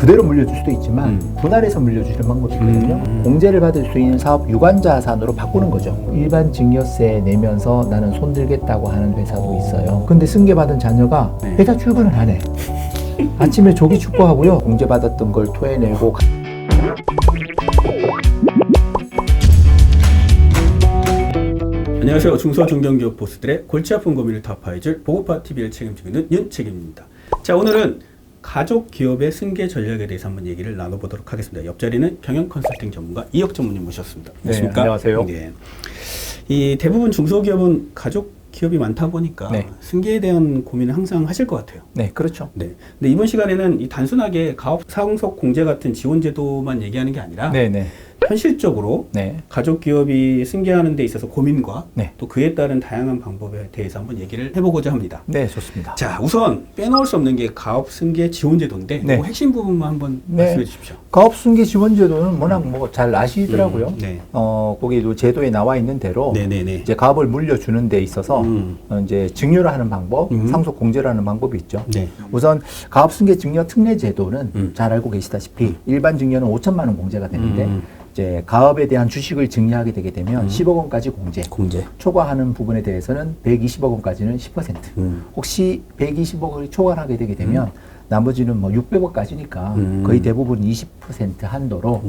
그대로 물려줄 수도 있지만 분할해서 물려주는 방법이 있거든요. 공제를 받을 수 있는 사업 유관자산으로 바꾸는 거죠. 일반 증여세 내면서 나는 손들겠다고 하는 회사도 있어요. 근데 승계받은 자녀가 회사 출근을 안 해. 아침에 조기 축구하고요. 공제받았던 걸 토해내고. 안녕하세요. 중소중견기업 보스들의 골치 아픈 고민을 타파해줄 보고파TV를 책임지고 있는 윤책임입니다. 자, 오늘은 가족 기업의 승계 전략에 대해서 한번 얘기를 나눠보도록 하겠습니다. 옆자리는 경영 컨설팅 전문가 이혁 전무님 모셨습니다. 안녕하십니까? 안녕하세요. 네. 이 대부분 중소기업은 가족 기업이 많다 보니까 승계에 대한 고민을 항상 하실 것 같아요. 네, 그렇죠. 네. 근데 이번 시간에는 이 단순하게 가업 상속 공제 같은 지원 제도만 얘기하는 게 아니라 현실적으로 가족 기업이 승계하는 데 있어서 고민과 또 그에 따른 다양한 방법에 대해서 한번 얘기를 해보고자 합니다. 네, 좋습니다. 자, 우선 빼놓을 수 없는 게 가업 승계 지원 제도인데 그 핵심 부분만 한번 말씀해 주십시오. 가업 승계 지원 제도는 워낙 뭐 잘 아시더라고요. 거기도 제도에 나와 있는 대로 이제 가업을 물려주는 데 있어서 이제 증여를 하는 방법, 상속 공제를 하는 방법이 있죠. 우선 가업 승계 증여 특례 제도는 잘 알고 계시다시피 일반 증여는 5천만 원 공제가 되는데 이제 가업에 대한 주식을 증여하게 되게 되면 10억 원까지 공제. 초과하는 부분에 대해서는 120억 원까지는 10%. 혹시 120억을 초과하게 되게 되면 나머지는 뭐 600억까지니까 거의 대부분 20% 한도로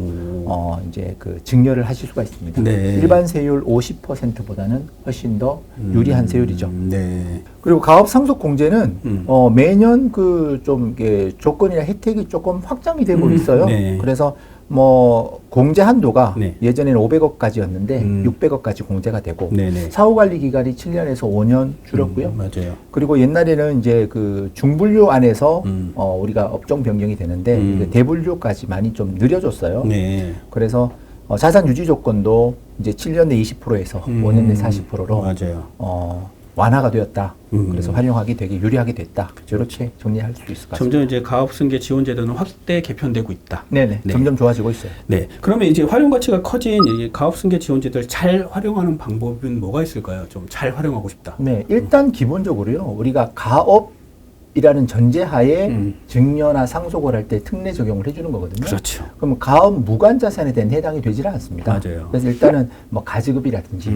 이제 그 증여를 하실 수가 있습니다. 일반 세율 50%보다는 훨씬 더 유리한 세율이죠. 그리고 가업 상속 공제는 매년 그 좀 조건이나 혜택이 조금 확장이 되고 있어요. 그래서 뭐 공제 한도가 예전에는 500억까지였는데 600억까지 공제가 되고 사후 관리 기간이 7년에서 5년 줄었고요. 맞아요. 그리고 옛날에는 이제 그 중분류 안에서 우리가 업종 변경이 되는데 대분류까지 많이 좀 느려졌어요. 그래서 자산 유지 조건도 이제 7년 내 20%에서 5년 내 40%로 완화가 되었다. 그래서 활용하기 되게 유리하게 됐다. 이렇게 정리할 수 있을 것 같습니다. 점점 이제 가업 승계 지원 제도는 확대 개편되고 있다. 점점 좋아지고 있어요. 그러면 이제 활용 가치가 커진 이 가업 승계 지원 제도를 잘 활용하는 방법은 뭐가 있을까요? 좀 잘 활용하고 싶다. 일단 기본적으로요. 우리가 가업이라는 전제하에 증여나 상속을 할 때 특례 적용을 해주는 거거든요. 그렇죠. 그러면 가업 무관 자산에 대한 해당이 되질 않습니다. 그래서 일단은 뭐 가지급이라든지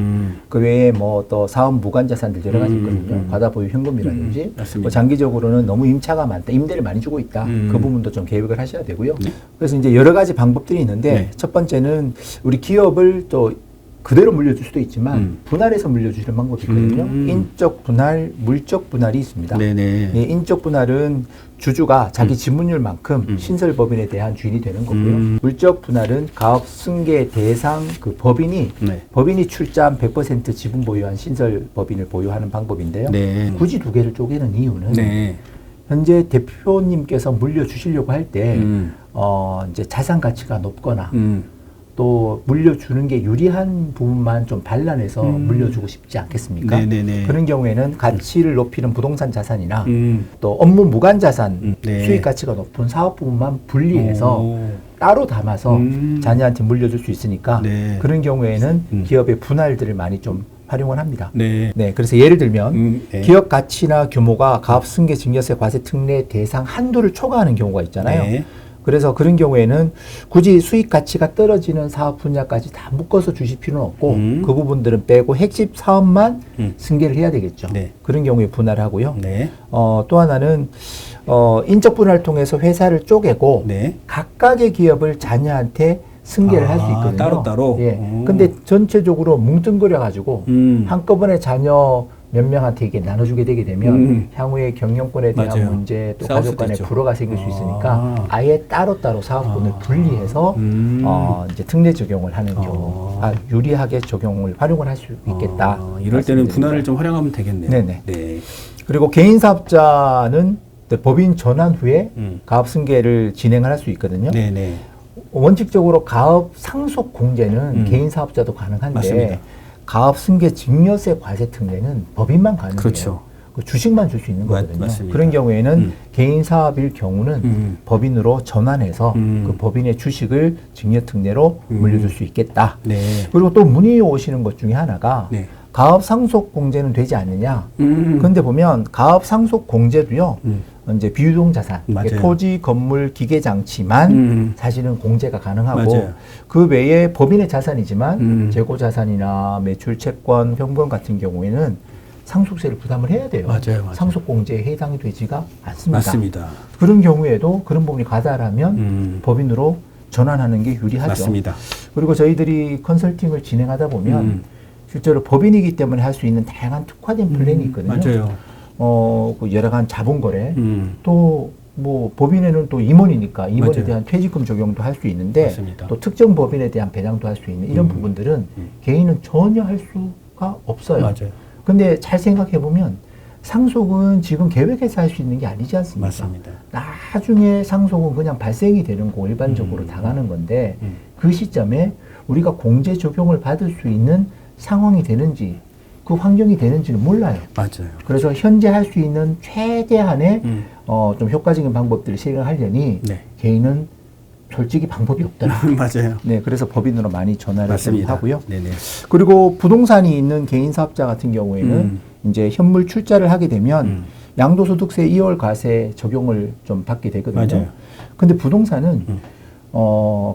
그 외에 뭐 또 사업 무관 자산들 여러 가지 있거든요. 과다 보유 현금이라든지 뭐 장기적으로는 너무 임차가 많다, 임대를 많이 주고 있다. 그 부분도 좀 계획을 하셔야 되고요. 그래서 이제 여러 가지 방법들이 있는데 첫 번째는 우리 기업을 또 그대로 물려줄 수도 있지만 분할해서 물려주시는 방법이 있거든요. 인적 분할, 물적 분할이 있습니다. 인적 분할은 주주가 자기 지분율만큼 신설법인에 대한 주인이 되는 거고요. 물적 분할은 가업 승계 대상 그 법인이 출자한 100% 지분 보유한 신설법인을 보유하는 방법인데요. 굳이 두 개를 쪼개는 이유는 현재 대표님께서 물려주시려고 할 때 이제 자산 가치가 높거나 또 물려주는 게 유리한 부분만 좀 발란해서 물려주고 싶지 않겠습니까? 그런 경우에는 가치를 높이는 부동산 자산이나 또 업무 무관 자산, 수익 가치가 높은 사업 부분만 분리해서 따로 담아서 자녀한테 물려줄 수 있으니까 그런 경우에는 기업의 분할들을 많이 좀 활용을 합니다. 그래서 예를 들면 기업 가치나 규모가 가업 승계 증여세 과세 특례 대상 한도를 초과하는 경우가 있잖아요. 그래서 그런 경우에는 굳이 수익 가치가 떨어지는 사업 분야까지 다 묶어서 주실 필요는 없고 그 부분들은 빼고 핵심 사업만 승계를 해야 되겠죠. 그런 경우에 분할을 하고요. 또 하나는 인적 분할을 통해서 회사를 쪼개고 각각의 기업을 자녀한테 승계를 할 수 있거든요. 따로따로? 근데 전체적으로 뭉뚱그려 가지고 한꺼번에 자녀 몇 명한테 이게 나눠주게 되게 되면 향후에 경영권에 대한 문제 또 가족 간의 불화가 생길 수 있으니까 아예 따로따로 사업권을 분리해서 이제 특례 적용을 하는 경우 유리하게 적용을 활용을 할 수 있겠다. 이럴 때는 분할을 좀 활용하면 되겠네요. 그리고 개인 사업자는 법인 전환 후에 가업 승계를 진행을 할 수 있거든요. 원칙적으로 가업 상속 공제는 개인 사업자도 가능한데 가업 승계 증여세 과세 특례는 법인만 가능해요. 그 주식만 줄 수 있는 거거든요. 그런 경우에는 개인 사업일 경우는 법인으로 전환해서 그 법인의 주식을 증여 특례로 물려줄 수 있겠다. 그리고 또 문의 오시는 것 중에 하나가 가업 상속 공제는 되지 않느냐. 그런데 보면 가업 상속 공제도요. 이제 비유동 자산, 토지, 건물, 기계 장치만 사실은 공제가 가능하고 맞아요. 그 외에 법인의 자산이지만 재고 자산이나 매출 채권, 현금 같은 경우에는 상속세를 부담을 해야 돼요. 맞아요. 상속 공제에 해당이 되지가 않습니다. 맞습니다. 그런 경우에도 그런 부분이 가다라면 법인으로 전환하는 게 유리하죠. 맞습니다. 그리고 저희들이 컨설팅을 진행하다 보면 실제로 법인이기 때문에 할 수 있는 다양한 특화된 플랜이 있거든요. 맞아요. 그 여러 가지 자본거래, 또 뭐 법인에는 또 임원이니까 임원에 맞아요. 대한 퇴직금 적용도 할 수 있는데 맞습니다. 또 특정 법인에 대한 배당도 할 수 있는 이런 부분들은 개인은 전혀 할 수가 없어요. 맞아요. 근데 잘 생각해 보면 상속은 지금 계획해서 할 수 있는 게 아니지 않습니까? 맞습니다. 나중에 상속은 그냥 발생이 되는 거 일반적으로 당하는 건데 그 시점에 우리가 공제 적용을 받을 수 있는 상황이 되는지 그 환경이 되는지는 몰라요. 맞아요. 그래서 현재 할 수 있는 최대한의 좀 효과적인 방법들을 실행하려니 네. 개인은 솔직히 방법이 없더라. 맞아요. 네, 그래서 법인으로 많이 전화를 하고요. 네네. 그리고 부동산이 있는 개인 사업자 같은 경우에는 이제 현물 출자를 하게 되면 양도소득세 2월 과세 적용을 좀 받게 되거든요. 맞아요. 근데 부동산은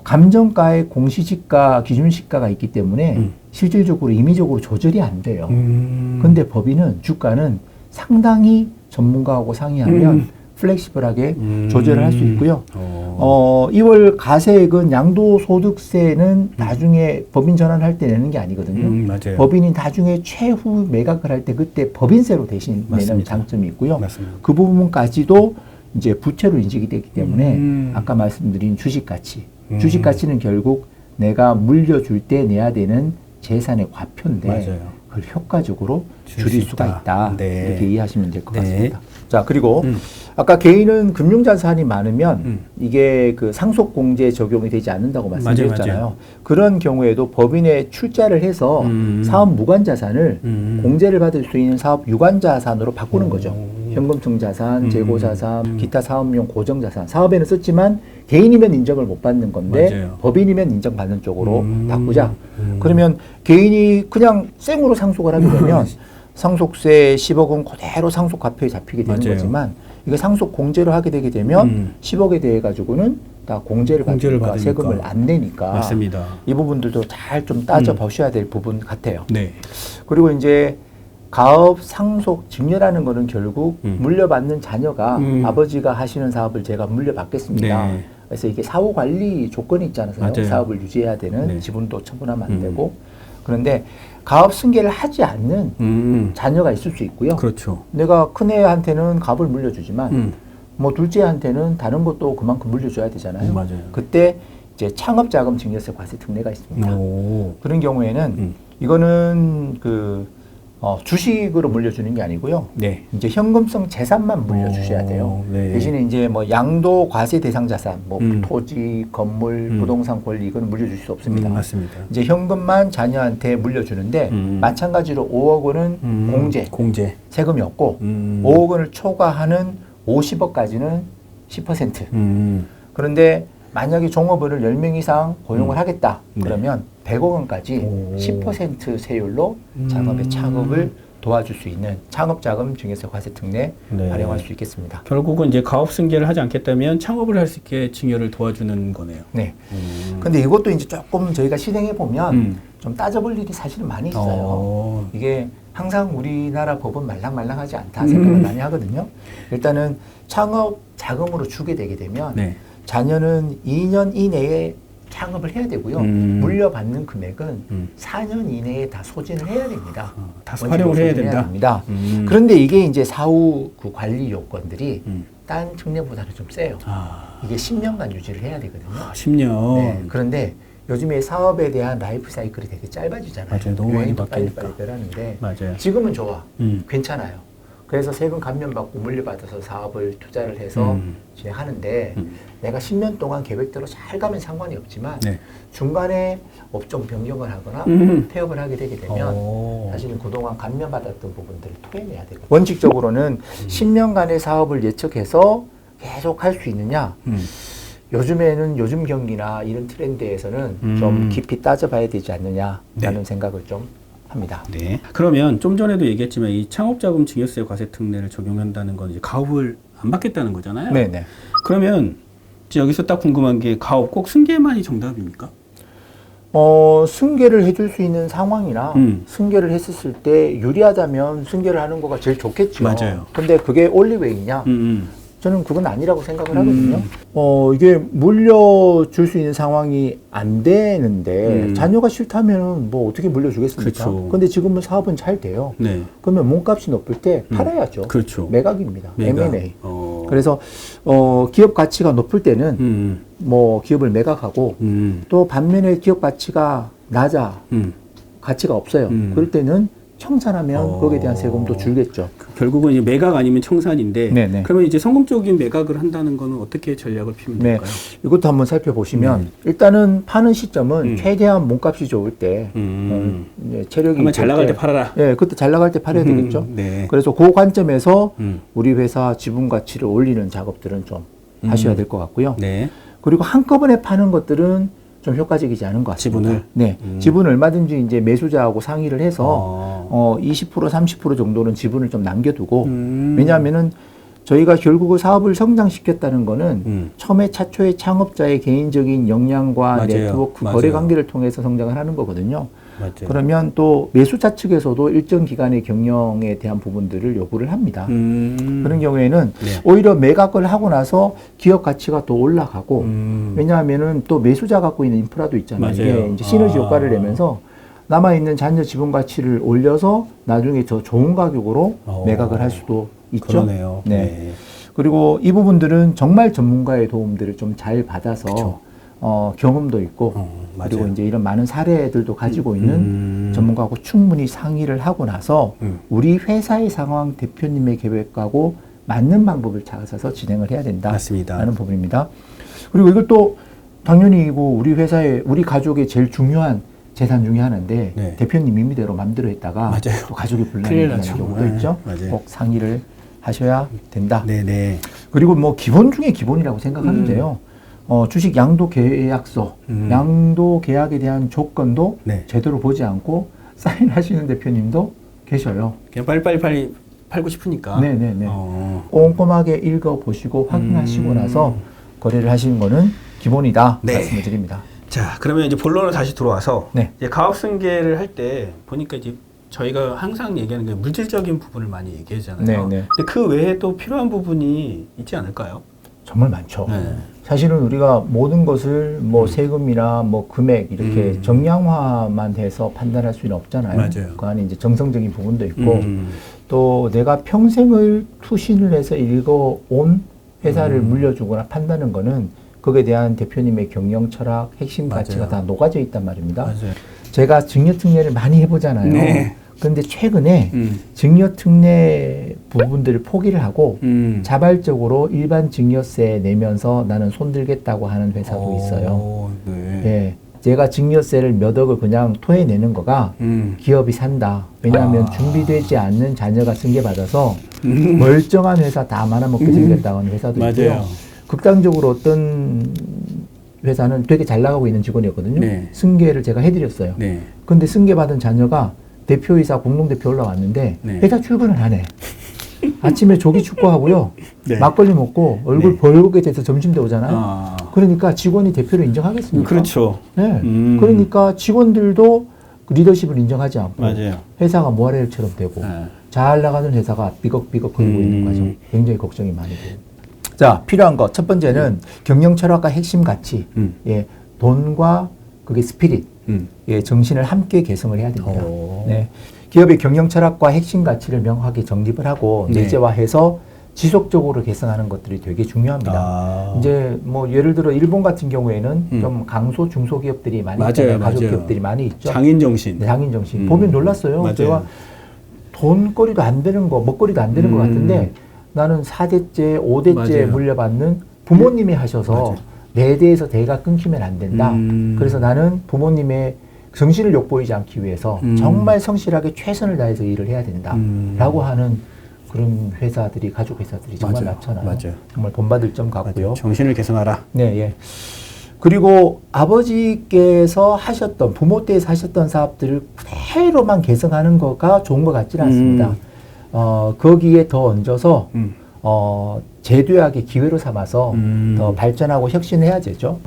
감정가의 공시지가, 기준시가가 있기 때문에 실질적으로 임의적으로 조절이 안 돼요. 근데 법인은 주가는 상당히 전문가하고 상의하면 플렉시블하게 조절을 할 수 있고요. 2월 가세액은 양도소득세는 나중에 법인 전환할 때 내는 게 아니거든요. 맞아요. 법인이 나중에 최후 매각을 할 때 그때 법인세로 대신 내는 장점이 있고요. 맞습니다. 그 부분까지도 이제 부채로 인식이 되기 때문에 아까 말씀드린 주식 가치. 주식 가치는 결국 내가 물려줄 때 내야 되는 재산의 과표인데 맞아요. 그걸 효과적으로 줄일 수가 있다. 네. 이렇게 이해하시면 될 것 네. 같습니다. 자, 그리고 아까 개인은 금융자산이 많으면 이게 그 상속공제 적용이 되지 않는다고 말씀드렸잖아요. 맞아요. 그런 경우에도 법인에 출자를 해서 사업 무관자산을 공제를 받을 수 있는 사업 유관자산으로 바꾸는 거죠. 현금성 자산, 재고 자산, 기타 사업용 고정 자산. 사업에는 썼지만 개인이면 인정을 못 받는 건데 맞아요. 법인이면 인정받는 쪽으로 바꾸자. 그러면 개인이 그냥 생으로 상속을 하게 되면 상속세 10억은 그대로 상속 과표에 잡히게 되는 맞아요. 거지만 이거 상속 공제로 하게 되게 되면 10억에 대해 가지고는 다 공제를 받으니까 세금을 안 내니까 맞습니다. 이 부분들도 잘 좀 따져 보셔야 될 부분 같아요. 네. 그리고 이제 가업 상속 증여라는 거는 결국 물려받는 자녀가 아버지가 하시는 사업을 제가 물려받겠습니다. 네. 그래서 이게 사후 관리 조건이 있잖아요. 맞아요. 사업을 유지해야 되는 네. 지분도 처분하면 안 되고 그런데 가업 승계를 하지 않는 자녀가 있을 수 있고요. 그렇죠. 내가 큰애한테는 가업을 물려주지만 뭐 둘째한테는 다른 것도 그만큼 물려줘야 되잖아요. 맞아요. 그때 이제 창업자금 증여세 과세 특례가 있습니다. 그런 경우에는 이거는 그 주식으로 물려주는 게 아니고요. 네. 이제 현금성 재산만 물려주셔야 돼요. 네. 대신에 이제 뭐 양도 과세 대상 자산, 뭐 토지, 건물, 부동산 권리 이거는 물려줄 수 없습니다. 맞습니다. 이제 현금만 자녀한테 물려주는데 마찬가지로 5억 원은 공제, 세금이 없고 5억 원을 초과하는 50억까지는 10%. 그런데 만약에 종업원을 10명 이상 고용을 하겠다. 그러면 100억 원까지 10% 세율로 창업의 창업을 도와줄 수 있는 창업자금 증여세 과세 특례 활용할 수 있겠습니다. 결국은 이제 가업 승계를 하지 않겠다면 창업을 할 수 있게 증여를 도와주는 거네요. 네. 근데 이것도 이제 조금 저희가 실행해 보면 좀 따져볼 일이 사실은 많이 있어요. 이게 항상 우리나라 법은 말랑말랑하지 않다 생각을 많이 하거든요. 일단은 창업 자금으로 주게 되게 되면 자녀는 2년 이내에 창업을 해야 되고요. 물려받는 금액은 4년 이내에 다 소진을 해야 됩니다. 다 활용을 해야 된다. 그런데 이게 이제 사후 그 관리 요건들이 딴 특례보다는 좀 세요. 이게 10년간 유지를 해야 되거든요. 10년. 네, 그런데 요즘에 사업에 대한 라이프 사이클이 되게 짧아지잖아요. 맞아요. 너무 많이 빨리 바뀌니까. 변하는데 맞아요. 지금은 좋아. 괜찮아요. 그래서 세금 감면받고 물려받아서 사업을 투자를 해서 진행하는데 내가 10년 동안 계획대로 잘 가면 상관이 없지만 중간에 업종 변경을 하거나 폐업을 하게 되게 되면 사실은 그동안 감면받았던 부분들을 토해내야 되거든요. 원칙적으로는 10년간의 사업을 예측해서 계속 할 수 있느냐 요즘에는 요즘 경기나 이런 트렌드에서는 좀 깊이 따져봐야 되지 않느냐라는 생각을 좀 합니다. 네. 그러면 좀 전에도 얘기했지만 이 창업자금 증여세 과세 특례를 적용한다는 건 이제 가업을 안 받겠다는 거잖아요. 네네. 그러면 여기서 딱 궁금한 게 가업 꼭 승계만이 정답입니까? 승계를 해줄 수 있는 상황이나 승계를 했었을 때 유리하다면 승계를 하는 거가 제일 좋겠죠. 맞아요. 근데 그게 올리웨이냐? 저는 그건 아니라고 생각을 하거든요. 이게 물려줄 수 있는 상황이 안 되는데 자녀가 싫다면 뭐 어떻게 물려주겠습니까? 그렇죠. 근데 지금은 사업은 잘 돼요. 네. 그러면 몸값이 높을 때 팔아야죠. 그렇죠. 매각입니다. 매각. M&A. 그래서 기업 가치가 높을 때는 뭐 기업을 매각하고 또 반면에 기업 가치가 낮아 가치가 없어요. 그럴 때는 청산하면 거기에 대한 세금도 줄겠죠. 결국은 이제 매각 아니면 청산인데 네네. 그러면 이제 성공적인 매각을 한다는 거는 어떻게 전략을 피면 될까요? 이것도 한번 살펴보시면 일단은 파는 시점은 최대한 몸값이 좋을 때 체력이 한번 잘 나갈 때 팔아라. 네, 그때 잘 나갈 때 팔아야 되겠죠. 네. 그래서 그 관점에서 우리 회사 지분 가치를 올리는 작업들은 좀 하셔야 될 것 같고요. 네. 그리고 한꺼번에 파는 것들은 좀 효과적이지 않은 것 같습니다. 지분을? 네. 지분을 얼마든지 이제 매수자하고 상의를 해서 20% 30% 정도는 지분을 좀 남겨두고 왜냐하면은 저희가 결국 사업을 성장시켰다는 거는 처음에 차초의 창업자의 개인적인 역량과 맞아요. 네트워크 맞아요. 거래 관계를 통해서 성장을 하는 거거든요. 맞아요. 그러면 또 매수자 측에서도 일정 기간의 경영에 대한 부분들을 요구를 합니다. 그런 경우에는 오히려 매각을 하고 나서 기업 가치가 더 올라가고 왜냐하면은 또 매수자 갖고 있는 인프라도 있잖아요. 이게 이제 시너지 효과를 내면서 남아있는 잔여 지분 가치를 올려서 나중에 더 좋은 가격으로 매각을 할 수도 있죠. 그러네요. 네. 그리고 이 부분들은 정말 전문가의 도움들을 좀 잘 받아서 경험도 있고 그리고 이제 이런 많은 사례들도 가지고 있는 전문가하고 충분히 상의를 하고 나서 우리 회사의 상황 대표님의 계획하고 맞는 방법을 찾아서 진행을 해야 된다라는 부분입니다. 그리고 이것도 당연히 우리 회사의 우리 가족의 제일 중요한 재산 중에 하나인데 대표님 임의대로 마음대로 했다가 또 가족이 불난이 나는 경우도 있죠. 꼭 상의를 하셔야 된다. 네네. 그리고 뭐 기본 중에 기본이라고 생각하면 돼요. 주식 양도 계약서, 양도 계약에 대한 조건도 제대로 보지 않고 사인하시는 대표님도 계셔요. 그냥 빨리 팔고 싶으니까. 네네네. 꼼꼼하게 읽어보시고 확인하시고 나서 거래를 하시는 거는 기본이다. 말씀을 드립니다. 자, 그러면 이제 본론으로 다시 들어와서 이제 가업 승계를 할 때 보니까 이제 저희가 항상 얘기하는 게 물질적인 부분을 많이 얘기하잖아요. 근데 그 외에 또 필요한 부분이 있지 않을까요? 정말 많죠. 사실은 우리가 모든 것을 뭐 세금이나 뭐 금액 이렇게 정량화만 해서 판단할 수는 없잖아요. 맞아요. 그 안에 이제 정성적인 부분도 있고 또 내가 평생을 투신을 해서 읽어온 회사를 물려주거나 판다는 거는 거기에 대한 대표님의 경영 철학, 핵심 가치가 다 녹아져 있단 말입니다. 제가 증여특례를 많이 해보잖아요. 그런데 최근에 증여특례 부분들을 포기를 하고 자발적으로 일반 증여세 내면서 나는 손들겠다고 하는 회사도 있어요. 네. 제가 증여세를 몇 억을 그냥 토해내는 거가 기업이 산다. 왜냐하면 준비되지 않는 자녀가 승계받아서 멀쩡한 회사 다 말아먹게 생겼다고 하는 회사도 있고요. 극단적으로 어떤 회사는 되게 잘 나가고 있는 직원이었거든요. 승계를 제가 해드렸어요. 근데 승계받은 자녀가 대표이사 공동대표 올라왔는데 회사 출근을 안 해. 아침에 조기 축구하고요. 막걸리 먹고 얼굴 벌겋게 돼서 점심때 오잖아요. 그러니까 직원이 대표를 인정하겠습니까? 그렇죠. 그러니까 직원들도 리더십을 인정하지 않고 회사가 모아렐처럼 되고 잘 나가는 회사가 삐걱삐걱 거리고 있는 과정 굉장히 걱정이 많이 돼요. 자, 필요한 것 첫 번째는 경영 철학과 핵심 가치, 돈과 그게 스피릿, 정신을 함께 개성을 해야 됩니다. 기업의 경영 철학과 핵심 가치를 명확하게 정립을 하고 내재화해서 지속적으로 개선하는 것들이 되게 중요합니다. 이제 뭐 예를 들어 일본 같은 경우에는 좀 강소 중소기업들이 많이 있잖아요. 가족기업들이 많이 있죠. 장인정신. 장인정신. 보면 놀랐어요. 제가 돈거리도 안 되는 거, 먹거리도 안 되는 것 같은데 나는 4대째, 5대째 물려받는 부모님이 하셔서 내 대에서 대가 끊기면 안 된다. 그래서 나는 부모님의 정신을 욕보이지 않기 위해서 정말 성실하게 최선을 다해서 일을 해야 된다. 라고 하는 그런 회사들이, 가족 회사들이 정말 많잖아요. 정말 본받을 점 같고요. 정신을 개선하라. 그리고 아버지께서 하셨던, 부모 때에서 하셨던 사업들을 그대로만 개선하는 거가 좋은 것 같지는 않습니다. 거기에 더 얹어서 재도약의 기회로 삼아서 더 발전하고 혁신해야 되죠.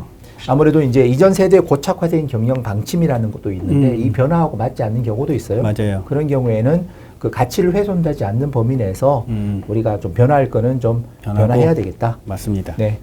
아무래도 이제 이전 세대에 고착화된 경영 방침이라는 것도 있는데 이 변화하고 맞지 않는 경우도 있어요. 맞아요. 그런 경우에는 그 가치를 훼손되지 않는 범위 내에서 우리가 좀 변화할 거는 좀 변화해야 되겠다. 맞습니다. 네.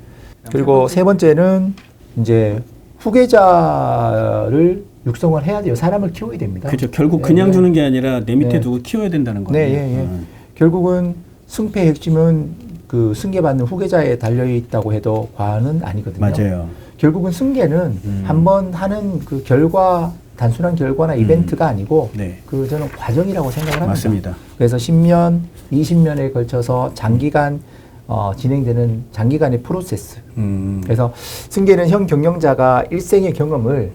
그리고 세 번째는 이제 후계자를 육성을 해야 돼요. 사람을 키워야 됩니다. 그렇죠. 결국 그냥 주는 게 아니라 내 밑에 두고 키워야 된다는 거예요. 네, 결국은 승패의 핵심은 그 승계받는 후계자에 달려 있다고 해도 과언은 아니거든요. 맞아요. 결국은 승계는 한번 하는 그 결과, 단순한 결과나 이벤트가 아니고 그 저는 과정이라고 생각을 합니다. 맞습니다. 그래서 10년, 20년에 걸쳐서 장기간 진행되는 장기간의 프로세스. 그래서 승계는 현 경영자가 일생의 경험을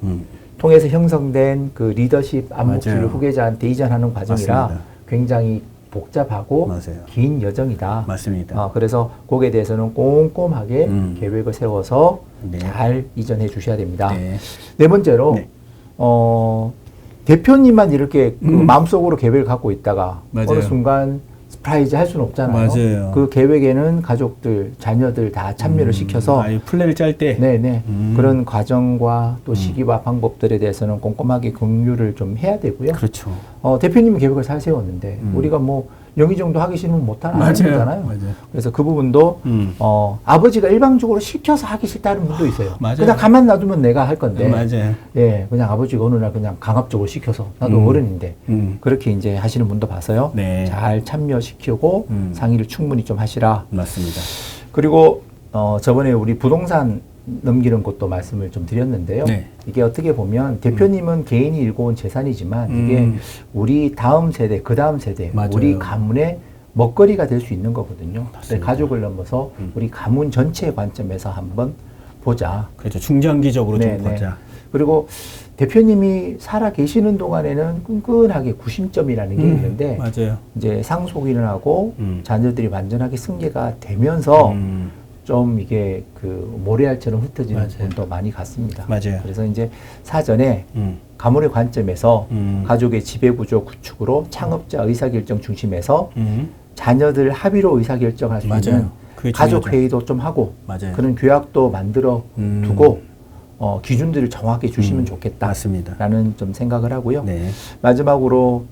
통해서 형성된 그 리더십 암묵지를 후계자한테 이전하는 과정이라 맞습니다. 굉장히 복잡하고 맞아요. 긴 여정이다. 맞습니다. 그래서 거기에 대해서는 꼼꼼하게 계획을 세워서 잘 이전해 주셔야 됩니다. 네 번째로 대표님만 이렇게 그 마음속으로 계획을 갖고 있다가 어느 순간 스프라이즈 할 수는 없잖아요. 맞아요. 그 계획에는 가족들, 자녀들 다 참여를 시켜서 플랜을 짤 때 그런 과정과 또 시기와 방법들에 대해서는 꼼꼼하게 공유를 좀 해야 되고요. 그렇죠. 대표님이 계획을 잘 세웠는데 우리가 뭐 영의 정도 하기 싫으면 못하는 거잖아요. 그래서 그 부분도 아버지가 일방적으로 시켜서 하기 싫다는 분도 있어요. 그냥 가만 놔두면 내가 할 건데, 예, 그냥 아버지가 어느 날 그냥 강압적으로 시켜서 나도 어른인데 그렇게 이제 하시는 분도 봐서요. 잘 참여시키고 상의를 충분히 좀 하시라. 맞습니다. 그리고 저번에 우리 부동산 넘기는 것도 말씀을 좀 드렸는데요. 이게 어떻게 보면 대표님은 개인이 일궈온 재산이지만 이게 우리 다음 세대, 그 다음 세대, 우리 가문의 먹거리가 될 수 있는 거거든요. 가족을 넘어서 우리 가문 전체의 관점에서 한번 보자. 그렇죠. 중장기적으로 좀 보자. 그리고 대표님이 살아 계시는 동안에는 끈끈하게 구심점이라는 게 있는데 이제 상속이 일어나고 자녀들이 완전하게 승계가 되면서 좀 이게 그 모래알처럼 흩어지는 부분도 많이 갔습니다. 그래서 이제 사전에 가문의 관점에서 가족의 지배구조 구축으로 창업자 의사결정 중심에서 자녀들 합의로 의사결정할 수 있는 가족회의도 좀 하고 그런 규약도 만들어 두고 기준들을 정확히 주시면 좋겠다라는 좀 생각을 하고요. 마지막으로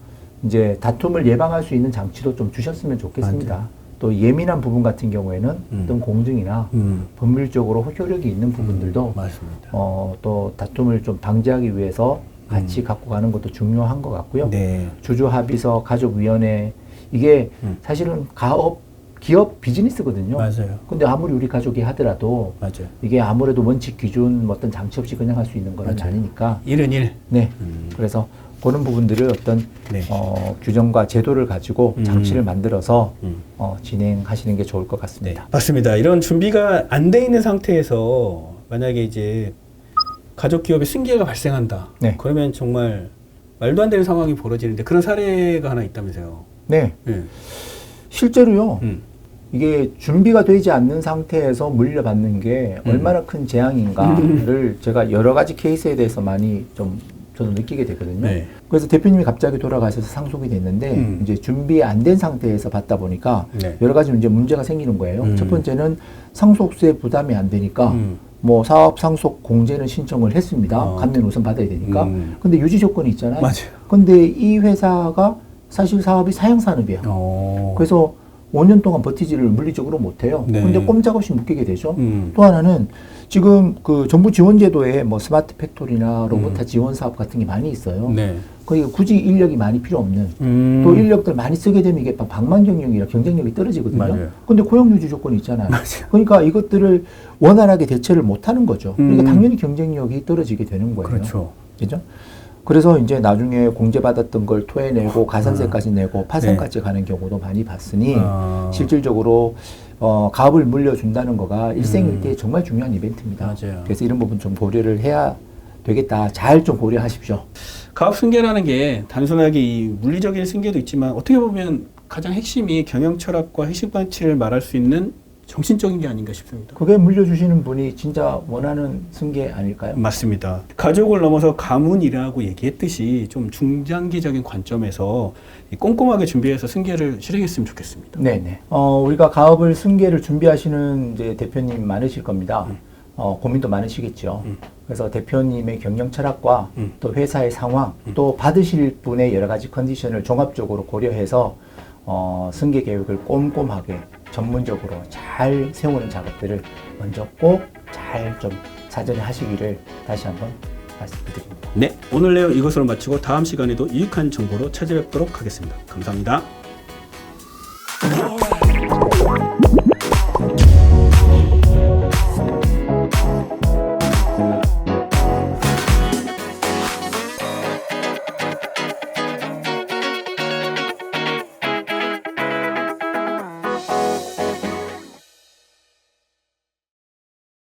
이제 다툼을 예방할 수 있는 장치도 좀 주셨으면 좋겠습니다. 또 예민한 부분 같은 경우에는 어떤 공증이나 법률적으로 효력이 있는 부분들도 또 다툼을 좀 방지하기 위해서 같이 갖고 가는 것도 중요한 것 같고요. 주주합의서, 가족위원회 이게 사실은 기업 비즈니스거든요. 근데 아무리 우리 가족이 하더라도 이게 아무래도 원칙 기준 어떤 장치 없이 그냥 할 수 있는 건 아니니까. 일은 일. 그래서 그런 부분들을 어떤 규정과 제도를 가지고 장치를 만들어서 진행하시는 게 좋을 것 같습니다. 맞습니다. 이런 준비가 안 돼 있는 상태에서 만약에 이제 가족 기업의 승계가 발생한다. 그러면 정말 말도 안 되는 상황이 벌어지는데 그런 사례가 하나 있다면서요. 실제로요. 이게 준비가 되지 않는 상태에서 물려받는 게 얼마나 큰 재앙인가를 제가 여러 가지 케이스에 대해서 많이 좀 저는 느끼게 되거든요. 그래서 대표님이 갑자기 돌아가셔서 상속이 됐는데 이제 준비 안 된 상태에서 받다 보니까 여러 가지 이제 문제가 생기는 거예요. 첫 번째는 상속세 부담이 안 되니까 뭐 사업 상속 공제는 신청을 했습니다. 감면 우선 받아야 되니까. 근데 유지 조건이 있잖아요. 근데 이 회사가 사실 사업이 사양 산업이에요. 그래서 5년 동안 버티지를 물리적으로 못해요. 근데 꼼짝없이 묶이게 되죠. 또 하나는 지금 그 정부 지원 제도에 뭐 스마트 팩토리나 로봇화 지원 사업 같은 게 많이 있어요. 그러니까 굳이 인력이 많이 필요 없는 또 인력들 많이 쓰게 되면 이게 방만 경영이라 경쟁력이 떨어지거든요. 근데 고용 유지 조건이 있잖아요. 그러니까 이것들을 원활하게 대처를 못 하는 거죠. 그러니까 당연히 경쟁력이 떨어지게 되는 거예요. 그렇죠. 그래서 이제 나중에 공제받았던 걸 토해내고 가산세까지 내고 파산까지 가는 경우도 많이 봤으니 실질적으로 가업을 물려준다는 거가 일생일대에 정말 중요한 이벤트입니다. 그래서 이런 부분 좀 고려를 해야 되겠다. 잘 좀 고려하십시오. 가업 승계라는 게 단순하게 이 물리적인 승계도 있지만 어떻게 보면 가장 핵심이 경영 철학과 회식 방치를 말할 수 있는 정신적인 게 아닌가 싶습니다. 그게 물려주시는 분이 진짜 원하는 승계 아닐까요? 맞습니다. 가족을 넘어서 가문이라고 얘기했듯이 좀 중장기적인 관점에서 꼼꼼하게 준비해서 승계를 실행했으면 좋겠습니다. 네네. 우리가 가업을 승계를 준비하시는 이제 대표님 많으실 겁니다. 고민도 많으시겠죠. 그래서 대표님의 경영 철학과 또 회사의 상황, 또 받으실 분의 여러 가지 컨디션을 종합적으로 고려해서 승계 계획을 꼼꼼하게 전문적으로 잘 세우는 작업들을 먼저 꼭 잘 좀 사전에 하시기를 다시 한번 말씀드립니다. 네, 오늘 내용 이것으로 마치고 다음 시간에도 유익한 정보로 찾아뵙도록 하겠습니다. 감사합니다.